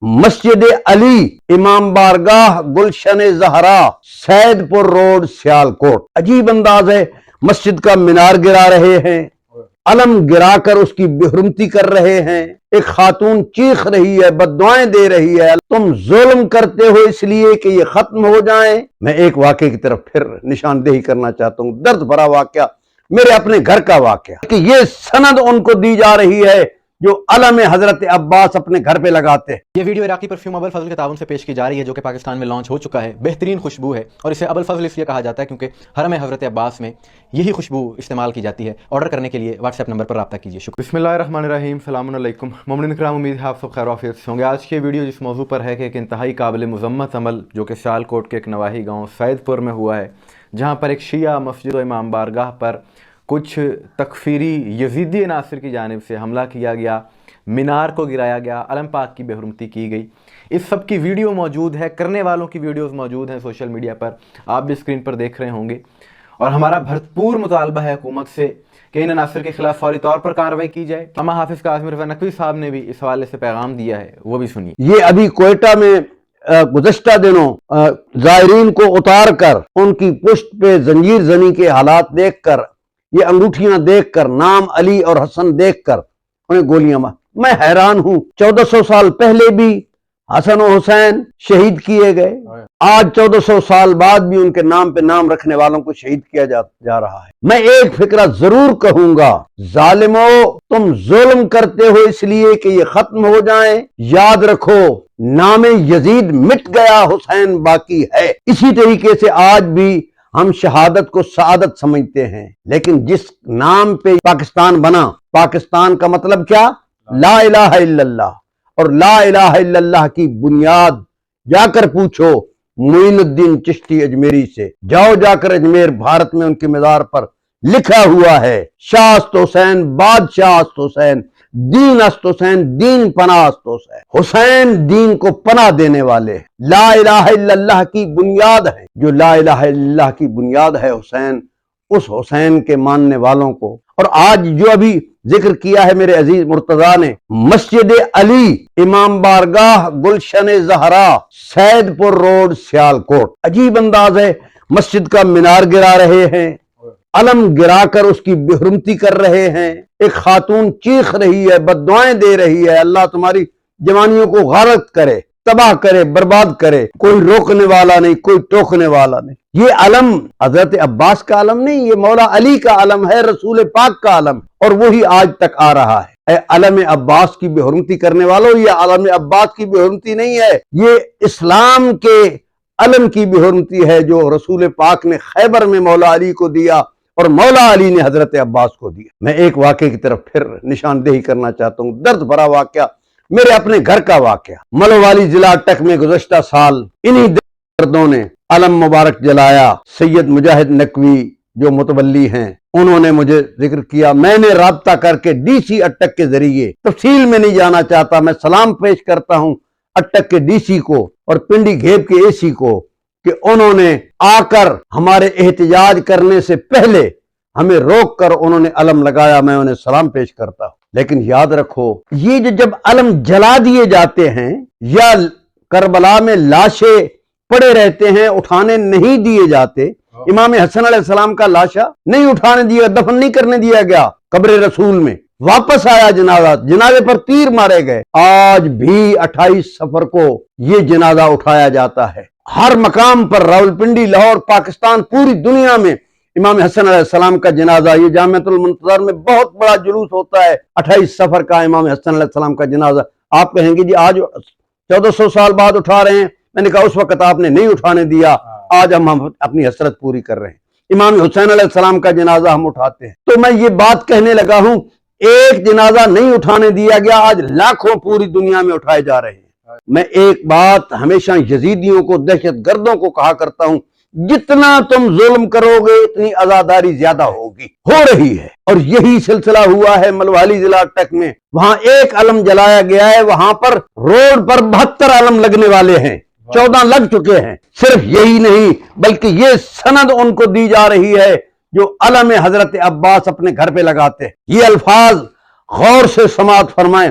مسجد علی امام بارگاہ گلشن زہرا سیدپور روڈ سیالکوٹ۔ عجیب انداز ہے، مسجد کا مینار گرا رہے ہیں، علم گرا کر اس کی بے حرمتی کر رہے ہیں، ایک خاتون چیخ رہی ہے، بددعائیں دے رہی ہے، تم ظلم کرتے ہو اس لیے کہ یہ ختم ہو جائیں۔ میں ایک واقعے کی طرف پھر نشاندہی کرنا چاہتا ہوں، درد بھرا واقعہ، میرے اپنے گھر کا واقعہ، کہ یہ سند ان کو دی جا رہی ہے جو علم حضرت عباس اپنے گھر پہ لگاتے ہیں۔ یہ ویڈیو عراقی پرفیوم ابو الفضل کے تعاون سے پیش کی جا رہی ہے، جو کہ پاکستان میں لانچ ہو چکا ہے۔ بہترین خوشبو ہے اور اسے ابو الفضل اس لیے کہا جاتا ہے کیونکہ حرم حضرت عباس میں یہی خوشبو استعمال کی جاتی ہے۔ آرڈر کرنے کے لیے واٹس ایپ نمبر پر رابطہ کیجیے۔ شکریہ۔ بسم اللہ الرحمن الرحیم، السلام علیکم مومنین کرام، امید ہے آپ سب خیر و عافیت سے ہوں گے۔ آج کی ویڈیو جس موضوع پر ہے کہ ایک انتہائی قابل مذمت عمل جو کہ سیالکوٹ کے ایک نواحی گاؤں سیدپور میں ہوا ہے، جہاں پر ایک شیعہ مسجد و امام بارگاہ پر کچھ تکفیری یزیدی عناصر کی جانب سے حملہ کیا گیا، مینار کو گرایا گیا، علم پاک کی بے حرمتی کی گئی۔ اس سب کی ویڈیو موجود ہے، کرنے والوں کی ویڈیوز موجود ہیں سوشل میڈیا پر، آپ بھی اسکرین پر دیکھ رہے ہوں گے، اور ہمارا بھرپور مطالبہ ہے حکومت سے کہ ان عناصر کے خلاف فوری طور پر کارروائی کی جائے۔ علامہ حافظ قاسم رضا نقوی صاحب نے بھی اس حوالے سے پیغام دیا ہے، وہ بھی سنیے۔ یہ ابھی کوئٹہ میں گزشتہ دنوں زائرین کو اتار کر ان کی پشت پہ زنجیر زنی کے حالات دیکھ کر، یہ انگوٹھیاں دیکھ کر، نام علی اور حسن دیکھ کر انہیں گولیاں مار، میں حیران ہوں۔ 1400 سال پہلے بھی حسن و حسین شہید کیے گئے، آج 1400 سال بعد بھی ان کے نام پہ نام رکھنے والوں کو شہید کیا جا رہا ہے۔ میں ایک فکرہ ضرور کہوں گا، ظالمو تم ظلم کرتے ہو اس لیے کہ یہ ختم ہو جائیں، یاد رکھو نام یزید مٹ گیا، حسین باقی ہے۔ اسی طریقے سے آج بھی ہم شہادت کو سعادت سمجھتے ہیں، لیکن جس نام پہ پاکستان بنا، پاکستان کا مطلب کیا؟ لا الہ الا اللہ، اور لا الہ الا اللہ کی بنیاد جا کر پوچھو معین الدین چشتی اجمیری سے، جاؤ جا کر اجمیر بھارت میں ان کے مزار پر لکھا ہوا ہے، شاہ است حسین بادشاہ است حسین، دین است حسین دین پناہ است حسین۔ حسین دین کو پناہ دینے والے ہیں، لا الہ الا اللہ کی بنیاد ہے، جو لا الہ الا اللہ کی بنیاد ہے حسین، اس حسین کے ماننے والوں کو۔ اور آج جو ابھی ذکر کیا ہے میرے عزیز مرتضیٰ نے، مسجد علی امام بارگاہ گلشن زہرا سیدپور روڈ سیالکوٹ، عجیب انداز ہے، مسجد کا مینار گرا رہے ہیں، علم گرا کر اس کی بے حرمتی کر رہے ہیں، ایک خاتون چیخ رہی ہے، بددعائیں دے رہی ہے، اللہ تمہاری جوانیوں کو غارت کرے، تباہ کرے، برباد کرے، کوئی روکنے والا نہیں، کوئی ٹوکنے والا نہیں۔ یہ علم حضرت عباس کا علم نہیں، یہ مولا علی کا علم ہے، رسول پاک کا علم، اور وہی آج تک آ رہا ہے۔ اے علم عباس کی بے حرمتی کرنے والوں، یہ علم عباس کی بے حرمتی نہیں ہے، یہ اسلام کے علم کی بے حرمتی ہے جو رسول پاک نے خیبر میں مولا علی کو دیا اور مولا علی نے حضرت عباس کو دیا۔ میں ایک واقعے کی طرف پھر نشاندہی کرنا چاہتا ہوں، درد بھرا واقعہ، میرے اپنے گھر کا واقعہ۔ ملووالی ضلع اٹک میں گزشتہ سال انہی دردوں نے علم مبارک جلایا۔ سید مجاہد نقوی جو متولی ہیں، انہوں نے مجھے ذکر کیا، میں نے رابطہ کر کے ڈی سی اٹک کے ذریعے، تفصیل میں نہیں جانا چاہتا، میں سلام پیش کرتا ہوں اٹک کے ڈی سی کو اور پنڈی گھیب کے اے سی کو، کہ انہوں نے آ کر ہمارے احتجاج کرنے سے پہلے ہمیں روک کر انہوں نے علم لگایا، میں انہیں سلام پیش کرتا ہوں۔ لیکن یاد رکھو، یہ جب علم جلا دیے جاتے ہیں یا کربلا میں لاشیں پڑے رہتے ہیں، اٹھانے نہیں دیے جاتے، امام حسن علیہ السلام کا لاشا نہیں اٹھانے دیا، دفن نہیں کرنے دیا گیا قبر رسول میں، واپس آیا جنازہ، جنازے پر تیر مارے گئے، آج بھی 28 صفر کو یہ جنازہ اٹھایا جاتا ہے۔ ہر مقام پر، راولپنڈی، لاہور، پاکستان، پوری دنیا میں امام حسن علیہ السلام کا جنازہ، یہ جامعۃ المنتظر میں بہت بڑا جلوس ہوتا ہے 28 صفر کا، امام حسن علیہ السلام کا جنازہ۔ آپ کہیں گے جی آج 1400 سال بعد اٹھا رہے ہیں، میں نے کہا اس وقت آپ نے نہیں اٹھانے دیا، آج ہم اپنی حسرت پوری کر رہے ہیں، امام حسین علیہ السلام کا جنازہ ہم اٹھاتے ہیں۔ تو میں یہ بات کہنے لگا ہوں، ایک جنازہ نہیں اٹھانے دیا گیا، آج لاکھوں پوری دنیا میں اٹھائے جا رہے ہیں۔ میں ایک بات ہمیشہ یزیدیوں کو، دہشت گردوں کو کہا کرتا ہوں، جتنا تم ظلم کرو گے اتنی عزاداری زیادہ ہوگی، ہو رہی ہے، اور یہی سلسلہ ہوا ہے ملووالی ضلع اٹک میں۔ وہاں ایک علم جلایا گیا ہے، وہاں پر روڈ پر 72 علم لگنے والے ہیں، 14 لگ چکے ہیں۔ صرف یہی نہیں بلکہ یہ سند ان کو دی جا رہی ہے جو علم حضرت عباس اپنے گھر پہ لگاتے ہیں۔ یہ الفاظ غور سے سماعت فرمائیں،